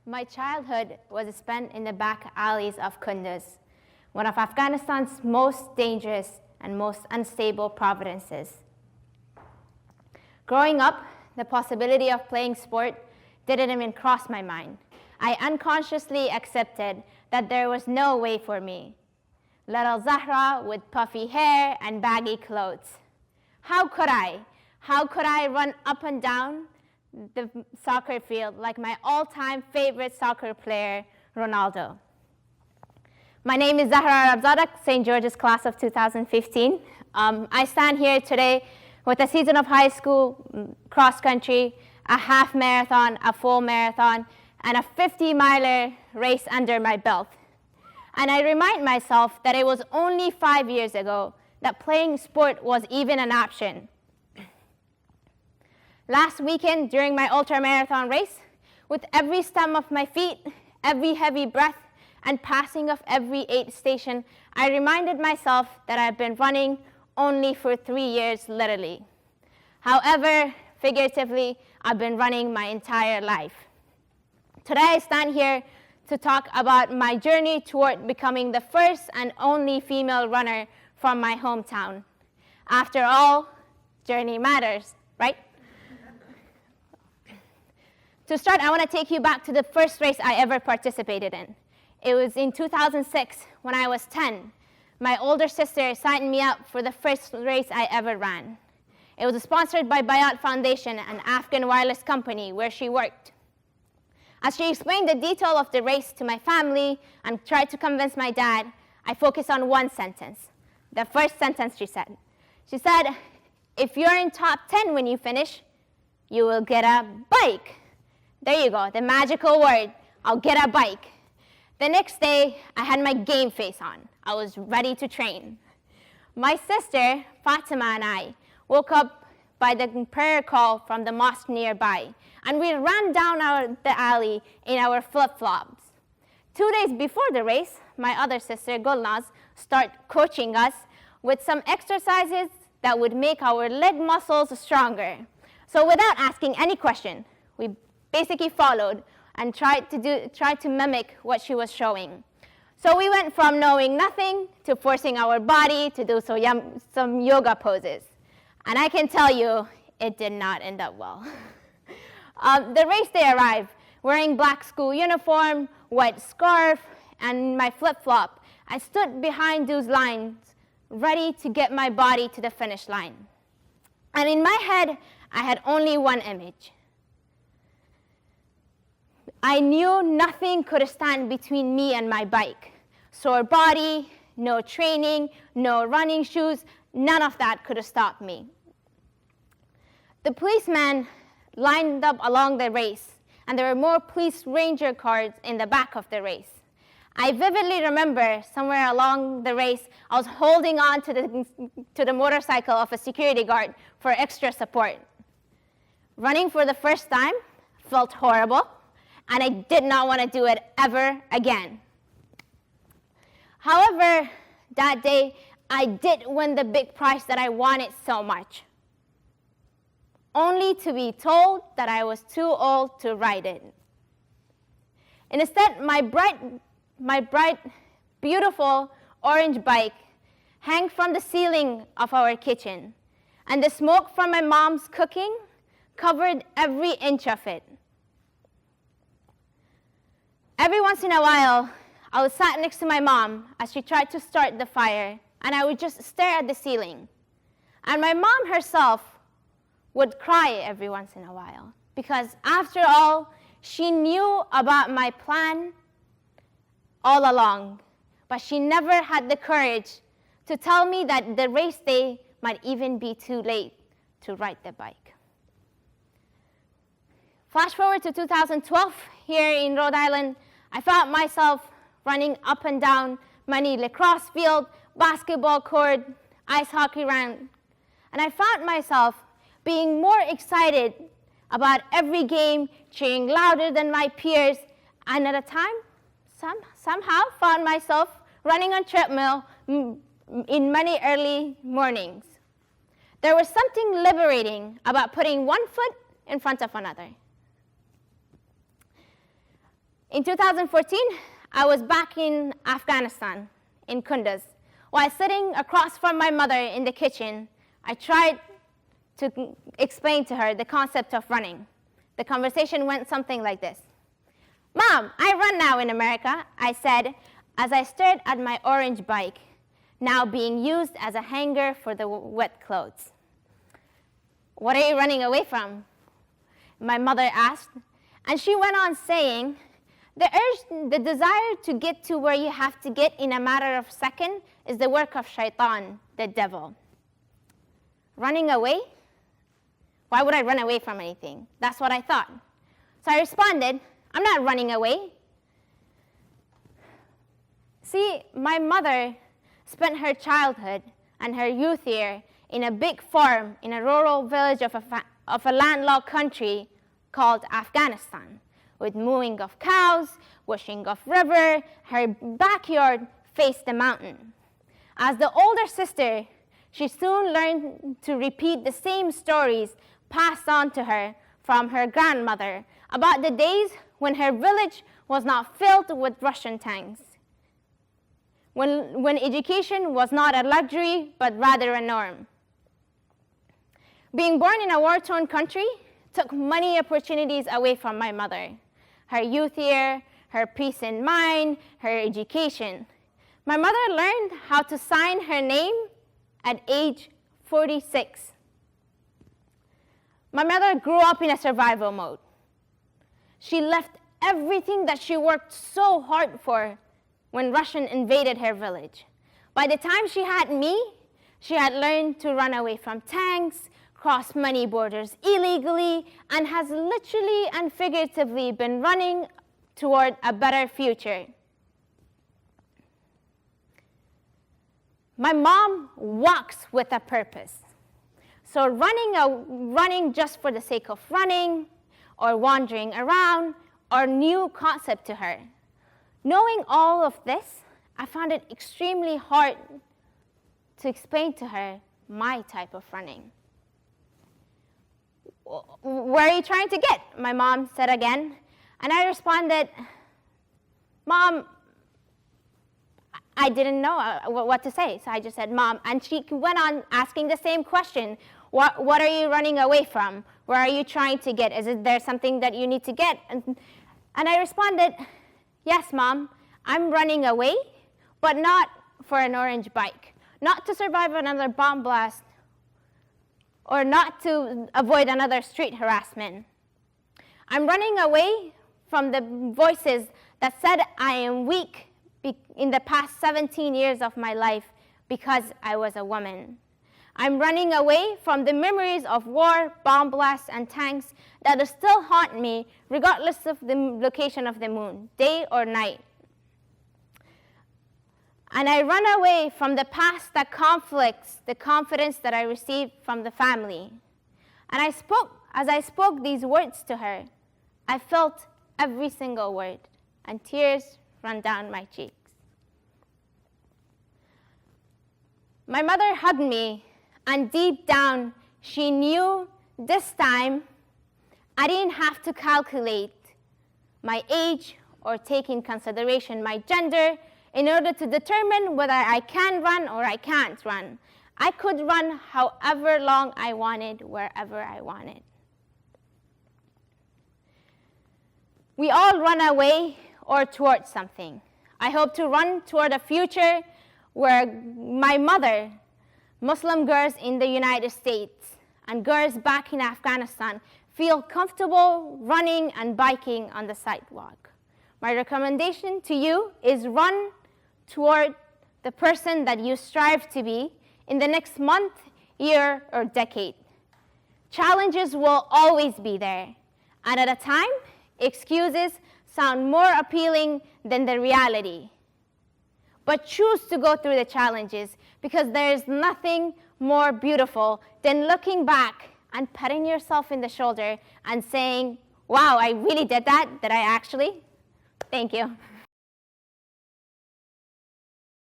My childhood was spent in the back alleys of Kunduz, one of Afghanistan's most dangerous and most unstable provinces. Growing up, the possibility of playing sport didn't even cross my mind. I unconsciously accepted that there was no way for me. Little Zahra with puffy hair and baggy clothes. How could I? How could I run up and down the soccer field like my all-time favorite soccer player, Ronaldo? My name is Zahra Arabzada, St. George's class of 2015. I stand here today with a season of high school cross country, a half marathon, a full marathon, and a 50-miler race under my belt. And I remind myself that it was only 5 years ago that playing sport was even an option. Last weekend, during my ultra-marathon race, with every stamp of my feet, every heavy breath, and passing of every aid station, I reminded myself that I've been running only for 3 years, literally. However, figuratively, I've been running my entire life. Today, I stand here to talk about my journey toward becoming the first and only female runner from my hometown. After all, journey matters, right? To start, I want to take you back to the first race I ever participated in. It was in 2006 when I was 10. My older sister signed me up for the first race I ever ran. It was sponsored by Bayat Foundation, an Afghan wireless company where she worked. As she explained the detail of the race to my family and tried to convince my dad, I focused on one sentence. The first sentence she said. She said, if you're in top 10 when you finish, you will get a bike. There you go, the magical word, I'll get a bike. The next day, I had my game face on. I was ready to train. My sister, Fatima, and I woke up by the prayer call from the mosque nearby, and we ran down the alley in our flip-flops. 2 days before the race, my other sister, Gulnaz, started coaching us with some exercises that would make our leg muscles stronger. So without asking any question, we basically followed and tried to mimic what she was showing. So we went from knowing nothing to forcing our body to do some yoga poses. And I can tell you, it did not end up well. The race day arrived, wearing black school uniform, white scarf, and my flip-flop. I stood behind those lines, ready to get my body to the finish line. And in my head, I had only one image. I knew nothing could stand between me and my bike. Sore body, no training, no running shoes, none of that could have stopped me. The policemen lined up along the race, and there were more police ranger cars in the back of the race. I vividly remember somewhere along the race, I was holding on to the motorcycle of a security guard for extra support. Running for the first time felt horrible, and I did not want to do it ever again. However, that day, I did win the big prize that I wanted so much, only to be told that I was too old to ride it. Instead, my bright, beautiful orange bike hung from the ceiling of our kitchen, and the smoke from my mom's cooking covered every inch of it. Every once in a while, I would sat next to my mom as she tried to start the fire, and I would just stare at the ceiling. And my mom herself would cry every once in a while, because after all, she knew about my plan all along, but she never had the courage to tell me that the race day might even be too late to ride the bike. Flash forward to 2012, here in Rhode Island, I found myself running up and down many lacrosse field, basketball court, ice hockey rink, and I found myself being more excited about every game, cheering louder than my peers, and at a time, somehow found myself running on treadmill in many early mornings. There was something liberating about putting one foot in front of another. In 2014, I was back in Afghanistan, in Kunduz. While sitting across from my mother in the kitchen, I tried to explain to her the concept of running. The conversation went something like this. "Mom, I run now in America," I said as I stared at my orange bike, now being used as a hanger for the wet clothes. "What are you running away from?" my mother asked, and she went on saying, the desire to get to where you have to get in a matter of seconds is the work of shaitan, the devil. Running away? Why would I run away from anything? That's what I thought. So I responded, "I'm not running away." See, my mother spent her childhood and her youth year in a big farm in a rural village of a landlocked country called Afghanistan, with mooing of cows, washing of river. Her backyard faced the mountain. As the older sister, she soon learned to repeat the same stories passed on to her from her grandmother about the days when her village was not filled with Russian tanks, when education was not a luxury but rather a norm. Being born in a war-torn country took many opportunities away from my mother. Her youth year, her peace in mind, her education. My mother learned how to sign her name at age 46. My mother grew up in a survival mode. She left everything that she worked so hard for when Russia invaded her village. By the time she had me, she had learned to run away from tanks, cross many borders illegally, and has literally and figuratively been running toward a better future. My mom walks with a purpose. So running just for the sake of running or wandering around are new concept to her. Knowing all of this, I found it extremely hard to explain to her my type of running. "Where are you trying to get?" my mom said again. And I responded, "Mom," I didn't know what to say, so I just said, "Mom." And she went on asking the same question. What are you running away from? Where are you trying to get? Is there something that you need to get? And I responded, "Yes, Mom, I'm running away, but not for an orange bike, not to survive another bomb blast, or not to avoid another street harassment. I'm running away from the voices that said I am weak in the past 17 years of my life because I was a woman. I'm running away from the memories of war, bomb blasts, and tanks that still haunt me regardless of the location of the moon, day or night. And I run away from the past that conflicts the confidence that I received from the family." And as I spoke these words to her, I felt every single word, and tears ran down my cheeks. My mother hugged me, and deep down, she knew this time I didn't have to calculate my age or take in consideration my gender in order to determine whether I can run or I can't run. I could run however long I wanted, wherever I wanted. We all run away or towards something. I hope to run toward a future where my mother, Muslim girls in the United States, and girls back in Afghanistan feel comfortable running and biking on the sidewalk. My recommendation to you is run toward the person that you strive to be in the next month, year, or decade. Challenges will always be there, and at a time, excuses sound more appealing than the reality. But choose to go through the challenges, because there is nothing more beautiful than looking back and patting yourself in the shoulder and saying, "Wow, I really did that I actually?" Thank you.